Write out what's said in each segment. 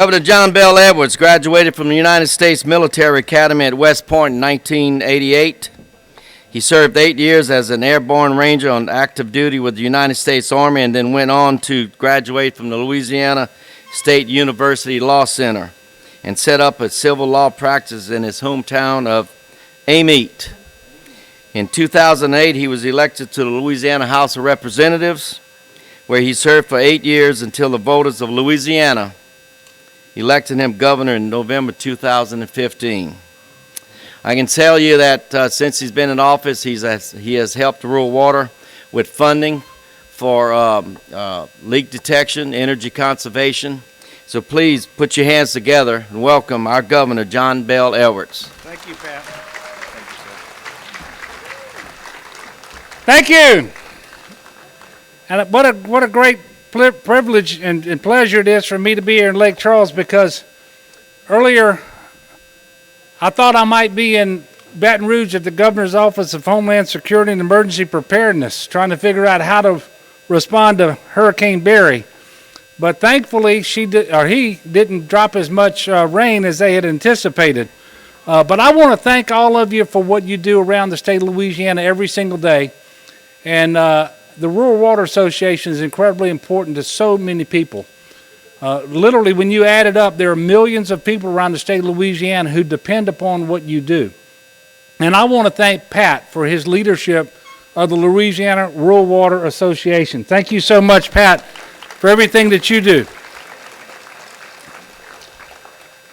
Governor John Bell Edwards graduated from the United States Military Academy at West Point in 1988. He served 8 years as an airborne ranger on active duty with the United States Army and then went on to graduate from the Louisiana State University Law Center and set up a civil law practice in his hometown of Amite. In 2008, he was elected to the Louisiana House of Representatives, where he served for 8 years until the voters of Louisiana elected him governor in November 2015. I can tell you that since he's been in office, he has helped rural water with funding for leak detection, energy conservation. So please put your hands together and welcome our Governor, John Bell Edwards. Thank you, Pat. Thank you. And what a great privilege and pleasure it is for me to be here in Lake Charles, because earlier I thought I might be in Baton Rouge at the Governor's Office of Homeland Security and Emergency Preparedness, trying to figure out how to respond to Hurricane Barry. But thankfully, he didn't drop as much rain as they had anticipated. But I want to thank all of you for what you do around the state of Louisiana every single day. And the Rural Water Association is incredibly important to so many people. Literally, when you add it up, there are millions of people around the state of Louisiana who depend upon what you do. And I want to thank Pat for his leadership of the Louisiana Rural Water Association. Thank you so much, Pat, for everything that you do.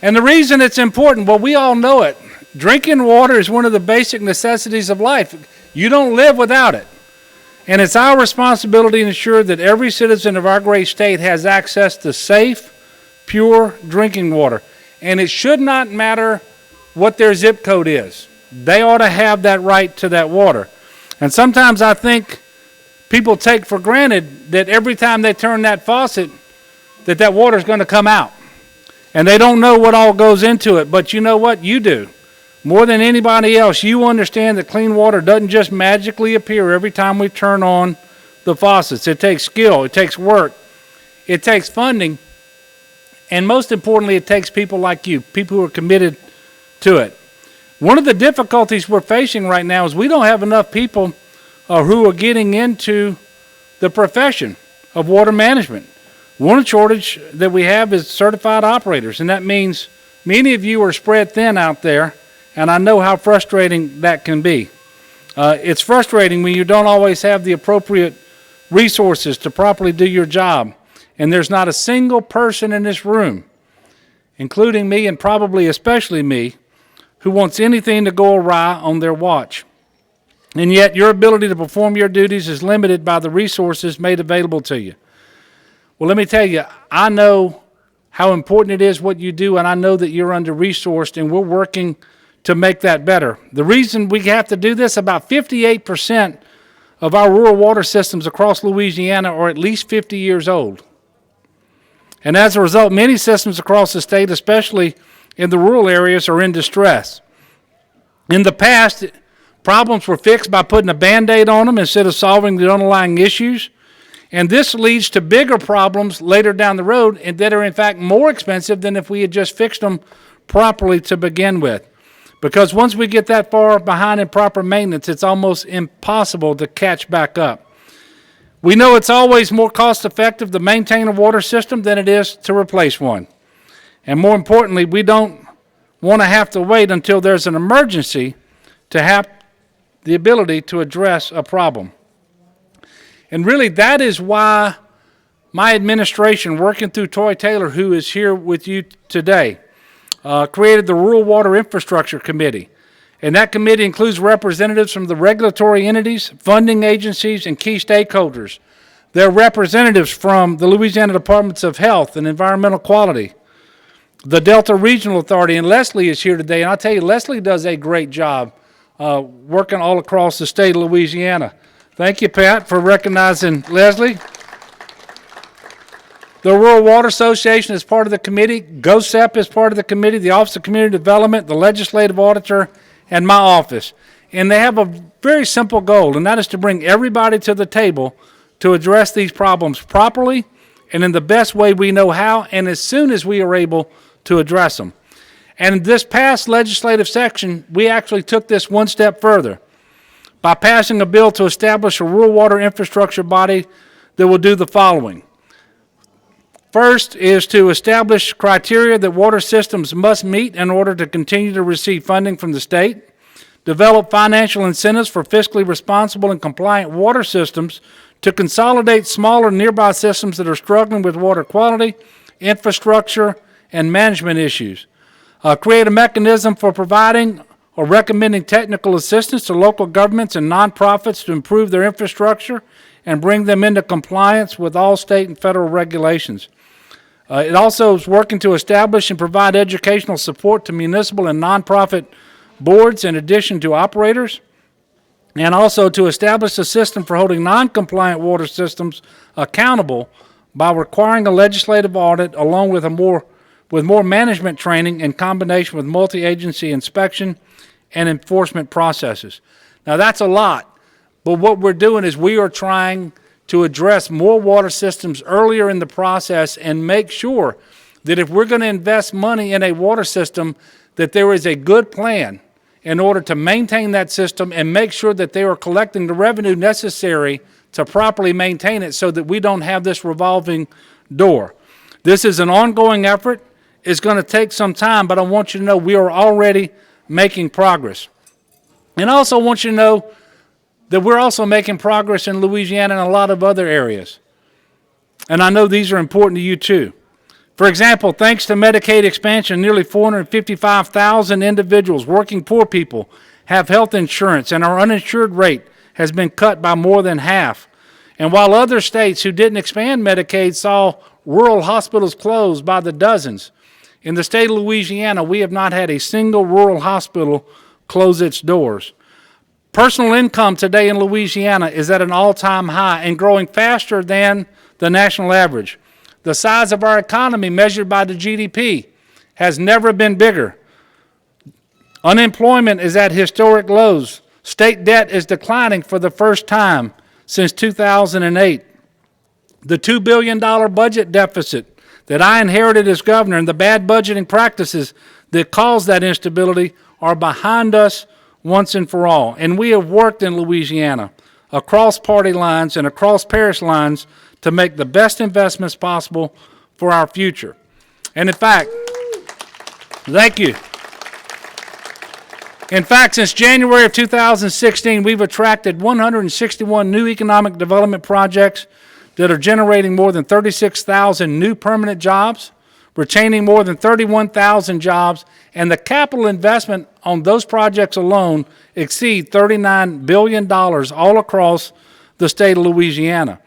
And the reason it's important, well, we all know it. Drinking water is one of the basic necessities of life. You don't live without it. And it's our responsibility to ensure that every citizen of our great state has access to safe, pure drinking water. And it should not matter what their zip code is. They ought to have that right to that water. And sometimes I think people take for granted that every time they turn that faucet, that water is going to come out. And they don't know what all goes into it. But you know what? You do. More than anybody else, you understand that clean water doesn't just magically appear every time we turn on the faucets. It takes skill, it takes work, it takes funding, and most importantly, it takes people like you, people who are committed to it. One of the difficulties we're facing right now is we don't have enough people who are getting into the profession of water management. One shortage that we have is certified operators, and that means many of you are spread thin out there. And I know how frustrating that can be. It's frustrating when you don't always have the appropriate resources to properly do your job. And there's not a single person in this room, including me and probably especially me, who wants anything to go awry on their watch. And yet your ability to perform your duties is limited by the resources made available to you. Well, let me tell you, I know how important it is what you do, and I know that you're under-resourced, and we're working to make that better. The reason we have to do this, about 58% of our rural water systems across Louisiana are at least 50 years old. And as a result, many systems across the state, especially in the rural areas, are in distress. In the past, problems were fixed by putting a Band-Aid on them instead of solving the underlying issues. And this leads to bigger problems later down the road and that are in fact more expensive than if we had just fixed them properly to begin with. Because once we get that far behind in proper maintenance, it's almost impossible to catch back up. We know it's always more cost-effective to maintain a water system than it is to replace one. And more importantly, we don't want to have to wait until there's an emergency to have the ability to address a problem. And really, that is why my administration, working through Toy Taylor, who is here with you today, created the Rural Water Infrastructure Committee. And that committee includes representatives from the regulatory entities, funding agencies, and key stakeholders. There are representatives from the Louisiana Departments of Health and Environmental Quality, the Delta Regional Authority, and Leslie is here today. And I'll tell you, Leslie does a great job working all across the state of Louisiana. Thank you, Pat, for recognizing Leslie. The Rural Water Association is part of the committee. GOSEP is part of the committee, the Office of Community Development, the Legislative Auditor, and my office. And they have a very simple goal, and that is to bring everybody to the table to address these problems properly and in the best way we know how, and as soon as we are able to address them. And this past legislative section, we actually took this one step further by passing a bill to establish a rural water infrastructure body that will do the following. First is to establish criteria that water systems must meet in order to continue to receive funding from the state, develop financial incentives for fiscally responsible and compliant water systems to consolidate smaller nearby systems that are struggling with water quality, infrastructure, and management issues. Create a mechanism for providing or recommending technical assistance to local governments and nonprofits to improve their infrastructure and bring them into compliance with all state and federal regulations. It also is working to establish and provide educational support to municipal and nonprofit boards in addition to operators, and also to establish a system for holding non-compliant water systems accountable by requiring a legislative audit along with more management training in combination with multi-agency inspection and enforcement processes. Now that's a lot, but what we're doing is we are trying to address more water systems earlier in the process and make sure that if we're going to invest money in a water system, that there is a good plan in order to maintain that system and make sure that they are collecting the revenue necessary to properly maintain it so that we don't have this revolving door. This is an ongoing effort. It's going to take some time, but I want you to know we are already making progress. And I also want you to know that we're also making progress in Louisiana and a lot of other areas. And I know these are important to you too. For example, thanks to Medicaid expansion, nearly 455,000 individuals, working poor people, have health insurance, and our uninsured rate has been cut by more than half. And while other states who didn't expand Medicaid saw rural hospitals closed by the dozens, in the state of Louisiana, we have not had a single rural hospital close its doors. Personal income today in Louisiana is at an all-time high and growing faster than the national average. The size of our economy measured by the GDP has never been bigger. Unemployment is at historic lows. State debt is declining for the first time since 2008. The $2 billion budget deficit that I inherited as governor and the bad budgeting practices that caused that instability are behind us once and for all. And we have worked in Louisiana across party lines and across parish lines to make the best investments possible for our future. And in fact, thank you. In fact, since January of 2016, we've attracted 161 new economic development projects that are generating more than 36,000 new permanent jobs, retaining more than 31,000 jobs, and the capital investment on those projects alone exceed $39 billion all across the state of Louisiana.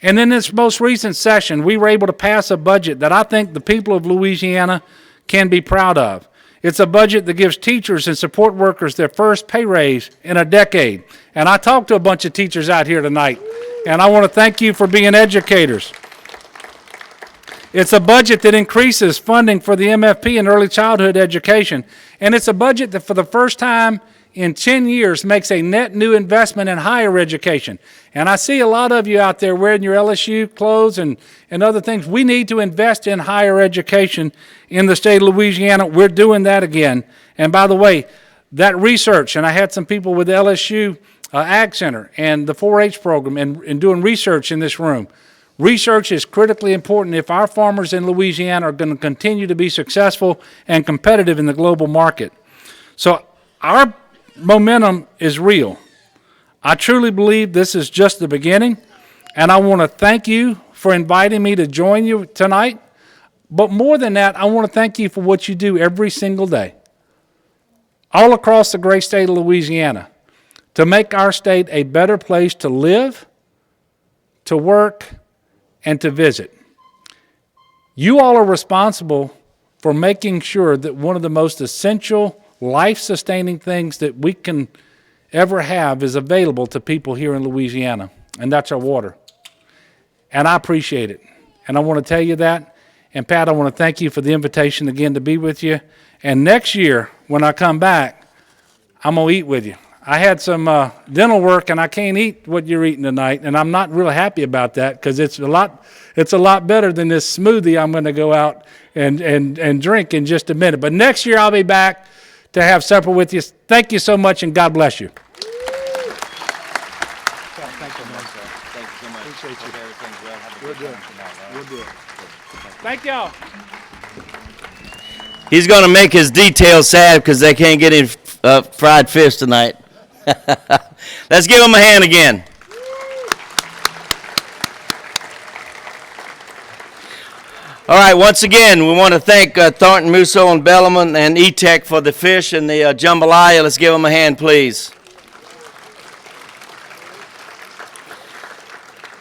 And in this most recent session, we were able to pass a budget that I think the people of Louisiana can be proud of. It's a budget that gives teachers and support workers their first pay raise in a decade. And I talked to a bunch of teachers out here tonight, and I want to thank you for being educators. It's a budget that increases funding for the MFP and early childhood education. And it's a budget that for the first time in 10 years makes a net new investment in higher education. And I see a lot of you out there wearing your LSU clothes and other things. We need to invest in higher education in the state of Louisiana. We're doing that again. And by the way, that research, and I had some people with the LSU Ag Center and the 4-H program and doing research in this room. Research is critically important if our farmers in Louisiana are going to continue to be successful and competitive in the global market. So our momentum is real. I truly believe this is just the beginning, and I want to thank you for inviting me to join you tonight. But more than that, I want to thank you for what you do every single day, all across the great state of Louisiana, to make our state a better place to live, to work, and to visit. You all are responsible for making sure that one of the most essential, life-sustaining things that we can ever have is available to people here in Louisiana, and that's our water. And I appreciate it, and I want to tell you that. And Pat, I want to thank you for the invitation again to be with you. And next year, when I come back, I'm going to eat with you. I had some dental work, and I can't eat what you're eating tonight, and I'm not really happy about that because it's a lot better than this smoothie I'm going to go out and drink in just a minute. But next year I'll be back to have supper with you. Thank you so much, and God bless you. Thank y'all. He's going to make his details sad because they can't get any fried fish tonight. Let's give him a hand again. All right, once again, we want to thank Thornton, Musso, and Bellarmine and E-Tech for the fish and the jambalaya. Let's give them a hand, please.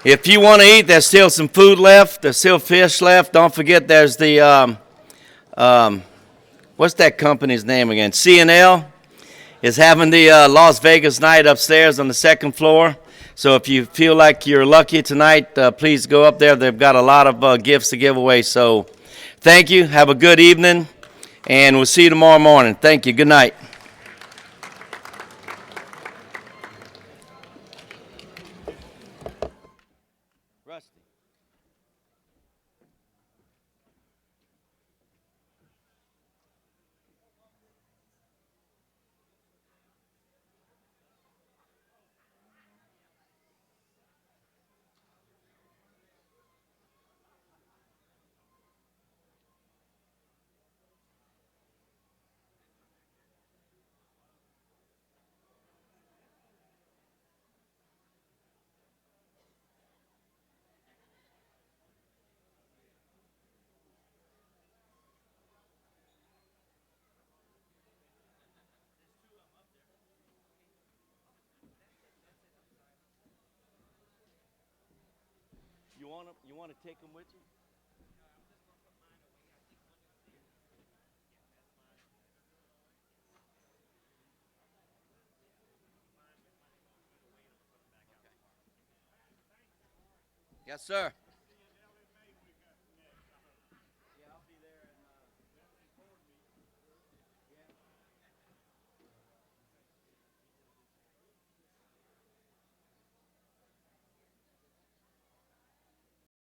If you want to eat, there's still some food left. There's still fish left. Don't forget there's the, what's that company's name again? C&L is having the Las Vegas night upstairs on the second floor. So if you feel like you're lucky tonight, please go up there. They've got a lot of gifts to give away. So thank you. Have a good evening, and we'll see you tomorrow morning. Thank you. Good night. You want to take them with you? Yes, sir.